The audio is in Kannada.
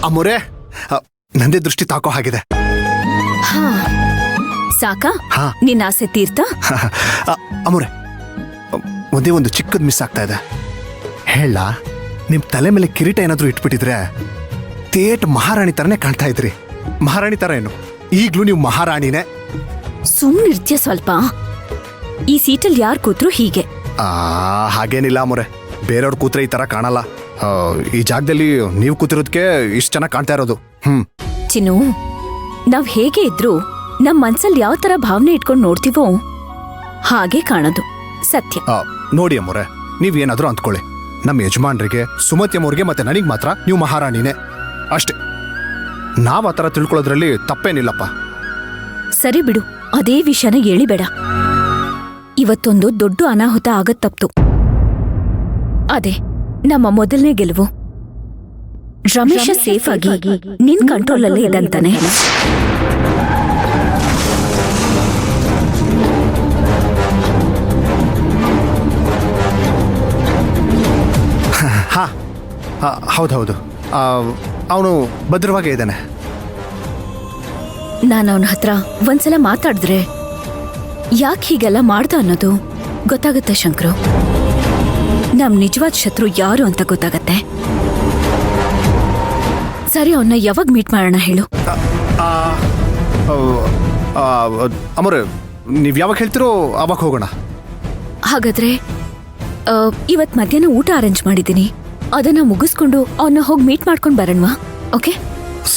ಅಮ್ಮೋರೆ, ನಂದೇ ದೃಷ್ಟಿ ತಾಕೋ ಹಾಗಿದೆ. ಸಾಕಾ ಹಾ. ನಿನ್ನ ಆಸೆ ತೀರ್ಥ? ಅಮ್ಮೋರೆ, ಒಂದೇ ಒಂದು ಚಿಕ್ಕದ್ ಮಿಸ್ ಆಗ್ತಾ ಇದೆ. ಹೇಳ, ನಿಮ್ ತಲೆ ಮೇಲೆ ಕಿರೀಟ ಏನಾದ್ರೂ ಇಟ್ಬಿಟ್ಟಿದ್ರೆ ತೇಟ್ ಮಹಾರಾಣಿ ತರನೇ ಕಾಣ್ತಾ ಇದ್ರಿ. ಮಹಾರಾಣಿ ತರ ಏನು, ಈಗ್ಲೂ ನೀವು ಮಹಾರಾಣಿನೇ. ಸುಮ್ನಿರ್ತ್ಯ ಸ್ವಲ್ಪ. ಈ ಸೀಟಲ್ಲಿ ಯಾರು ಕೂತ್ರು ಹೀಗೆ. ಹಾಗೇನಿಲ್ಲ ಅಮ್ಮೋರೆ, ಬೇರೆಯವ್ರ ಕೂತ್ರೆ ಈ ತರ ಕಾಣಲ್ಲ. ಈ ಜಾಗದಲ್ಲಿ ನೀವು ಕೂತಿರೋದಕ್ಕೆ ಇಷ್ಟು ಚೆನ್ನಾಗಿ ಕಾಣ್ತಾ ಇರೋದು. ಚಿನ್ನು, ನಾವ್ ಹೇಗೆ ಇದ್ರು ನಮ್ ಮನ್ಸಲ್ಲಿ ಯಾವ ತರ ಭಾವನೆ ಇಟ್ಕೊಂಡು ನೋಡ್ತೀವೋ ಹಾಗೆ ಕಾಣೋದು ಸತ್ಯ. ನೋಡಿ ಅಮ್ಮೋರೆ, ನೀವೇನಾದ್ರೂ ಅಂದ್ಕೊಳ್ಳಿ, ನಮ್ಮ ಯಜಮಾನ್ರಿಗೆ, ಸುಮತಿ ಅಮ್ಮವ್ರಿಗೆ ಮತ್ತೆ ನನಗ್ ಮಾತ್ರ ನೀವು ಮಹಾರಾಣಿನೇ ಅಷ್ಟೇ. ನಾವ್ ಆ ಥರ ತಿಳ್ಕೊಳ್ಳೋದ್ರಲ್ಲಿ ತಪ್ಪೇನಿಲ್ಲಪ್ಪ. ಸರಿ ಬಿಡು, ಅದೇ ವಿಷಯನ ಹೇಳಿಬೇಡ. ಇವತ್ತೊಂದು ದೊಡ್ಡ ಅನಾಹುತ ಆಗತ್ತಪ್ತು. ಅದೇ ನಮ್ಮ ಮೊದಲನೇ ಗೆಲುವು. ರಮೇಶ ಸೇಫ್ ಆಗಿ ನಿನ್ ಕಂಟ್ರೋಲಲ್ಲೇ ಇದ್ದಂತಾನೆ. ಹಾ, ಹೌದೌದು, ಅವನು ಭದ್ರವಾಗೇ ಇದ್ದಾನೆ. ನಾನು ಅವನ ಹತ್ರ ಒಂದ್ಸಲ ಮಾತಾಡಿದ್ರೆ ಯಾಕೆ ಹೀಗೆಲ್ಲ ಮಾಡ್ದ ಅನ್ನೋದು ಗೊತ್ತಾಗತ್ತೆ ಶಂಕರು. ನಮ್ ನಿಜವಾದ ಶತ್ರು ಯಾರು ಅಂತ ಗೊತ್ತಾಗತ್ತೆ. ಸರಿ, ಅವನ್ನ ಯಾವಾಗ ಮೀಟ್ ಮಾಡೋಣ ಹೇಳು? ಅಮ್ಮೋರೆ, ನೀವ್ ಯಾವಾಗ ಹೇಳ್ತಿರೋ ಅವಾಗ ಹೋಗೋಣ. ಹಾಗಾದ್ರೆ ಇವತ್ ಮಧ್ಯಾಹ್ನ ಊಟ ಅರೇಂಜ್ ಮಾಡಿದ್ದೀನಿ. ಅದನ್ನ ಮುಗಿಸ್ಕೊಂಡು ಅವನ್ನ ಹೋಗಿ ಮೀಟ್ ಮಾಡ್ಕೊಂಡು ಬರೋಣವಾ? ಓಕೆ?